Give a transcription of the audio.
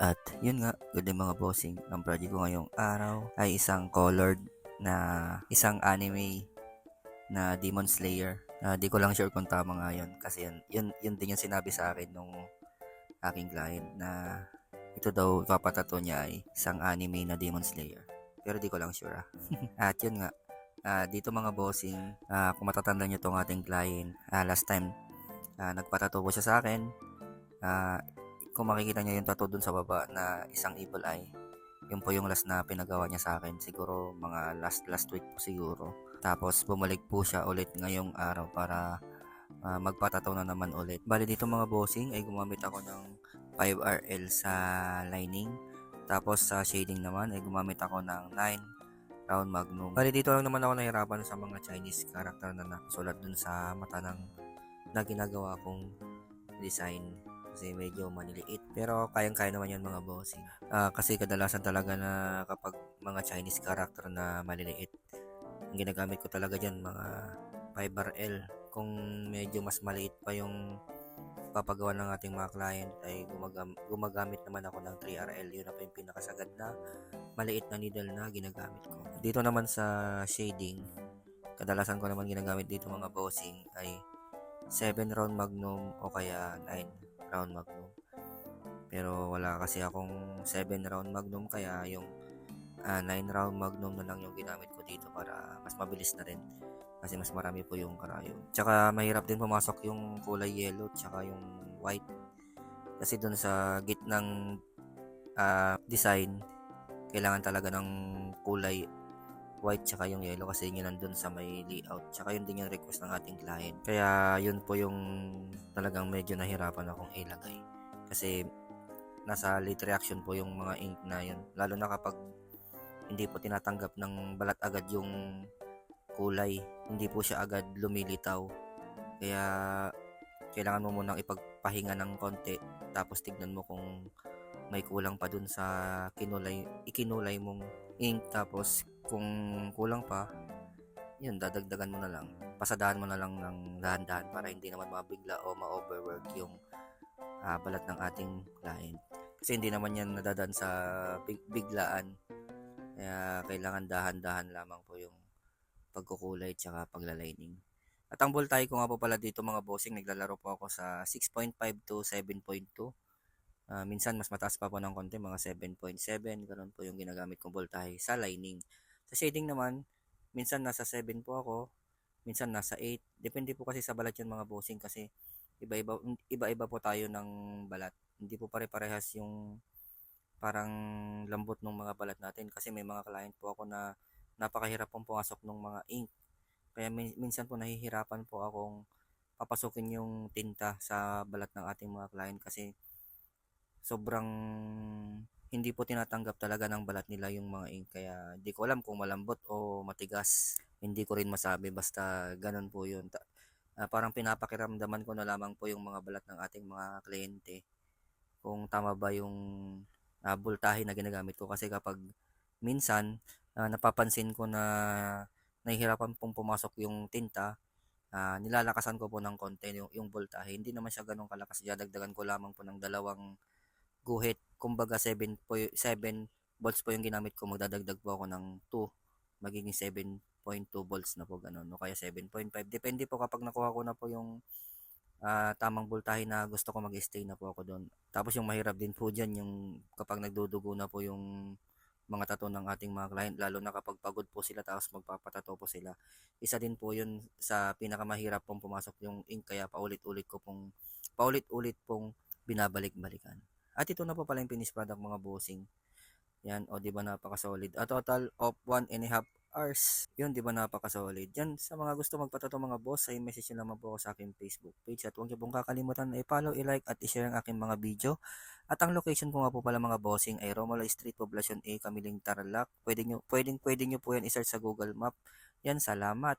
At yun nga, good day mga bossing. Ang project ko ngayong araw ay isang colored na isang anime na Demon Slayer. Di ko lang sure kung tama nga yun kasi yun din yung sinabi sa akin nung aking client na ito daw ipapatato niya ay isang anime na Demon Slayer. Pero di ko lang sure At yun nga, dito mga bossing, kung matatanda nyo tong ating client, last time nagpatato po siya sa akin. Ah, kung makikita niyo yung tattoo dun sa baba na isang evil eye, yun po yung last na pinagawa niya sa akin. Siguro mga last week po siguro. Tapos bumalik po siya ulit ngayong araw para magpatato na naman ulit. Bali dito mga bossing ay gumamit ako ng 5RL sa lining. Tapos sa shading naman ay gumamit ako ng 9 round magnum. Bali dito lang naman ako nahirapan sa mga Chinese character na nakasulat dun sa mata na ginagawa kong design kasi medyo maliliit pero kayang-kaya naman yan mga bossing. Kasi kadalasan talaga na kapag mga Chinese character na maliliit, ang ginagamit ko talaga dyan mga 5RL. Kung medyo mas maliit pa yung papagawa ng ating mga client ay gumagamit naman ako ng 3RL. Yun na pa yung pinakasagad na maliit na needle na ginagamit ko. Dito naman sa shading, kadalasan ko naman ginagamit dito mga bossing ay 7 round magnum o kaya 9 round magnum. Pero wala kasi akong 7 round magnum kaya yung 9 round magnum na lang yung ginamit ko dito para mas mabilis na rin. Kasi mas marami po yung karayom. Tsaka mahirap din pumasok yung kulay yellow tsaka yung white. Kasi dun sa gitnang design, kailangan talaga ng kulay white tsaka yung yellow kasi yun nandun sa may layout. Tsaka yun din yung request ng ating client. Kaya yun po yung talagang medyo nahirapan akong ilagay. Kasi nasa late reaction po yung mga ink na yun. Lalo na kapag hindi po tinatanggap ng balat agad yung kulay. Hindi po siya agad lumilitaw. Kaya kailangan mo munang ipagpahinga ng konti. Tapos tignan mo kung may kulang pa dun sa ikinulay mong ink. Tapos kung kulang pa, yun, dadagdagan mo na lang. Pasadahan mo na lang ng dahan-dahan para hindi naman mabigla o ma-overwork yung balat ng ating client. Kasi hindi naman yan nadadaan sa biglaan. Kaya kailangan dahan-dahan lamang po yung pagkukulay at paglalining. At ang voltahe ko nga po pala dito mga bossing, naglalaro po ako sa 6.5 to 7.2. Minsan mas mataas pa po ng konti, mga 7.7, ganun po yung ginagamit kong voltahe sa lining. Sa shading naman, minsan nasa 7 po ako, minsan nasa 8. Depende po kasi sa balat yun mga bossing kasi iba-iba po tayo ng balat. Hindi po pare-parehas yung parang lambot ng mga balat natin kasi may mga client po ako na napakahirap pong pumasok ng mga ink. Kaya minsan po nahihirapan po akong papasukin yung tinta sa balat ng ating mga client kasi sobrang hindi po tinatanggap talaga ng balat nila yung mga ink. Kaya di ko alam kung malambot o matigas. Hindi ko rin masabi basta ganun po yun. Parang pinapakiramdaman ko na lamang po yung mga balat ng ating mga kliyente kung tama ba yung voltahe na ginagamit ko kasi kapag minsan napapansin ko na nahihirapan pong pumasok yung tinta, nilalakasan ko po ng konti yung voltahe. Hindi naman siya ganun kalakas. Dadagdagan ko lamang po ng dalawang guhit. Kumbaga 7 volts po yung ginamit ko. Magdadagdag po ako ng 2. Magiging 7.2 volts na po ganun. O kaya 7.5. Depende po kapag nakuha ko na po yung tamang voltahe na gusto ko mag-stay na po ako doon. Tapos yung mahirap din po dyan yung kapag nagdudugo na po yung mga tattoo ng ating mga client, lalo na kapag pagod po sila tapos magpapatato po sila. Isa din po yun sa pinakamahirap pong pumasok yung ink kaya paulit-ulit pong binabalik-balikan. At ito na po pala yung finished product mga bossing. Yan, o di ba napaka-solid. A total of 1.5 hours. Yun, di ba napaka-solid. Yan, sa mga gusto magpatato mga boss, ay message nyo naman po ako sa aking Facebook page. At huwag nyo pong kakalimutan na i-follow, i-like, at i-share ang aking mga video. At ang location ko nga po pala mga bossing ay Romulo Street, Poblacion A, Kamiling, Tarlac. Pwede nyo po yan i-search sa Google Map. Yan, salamat.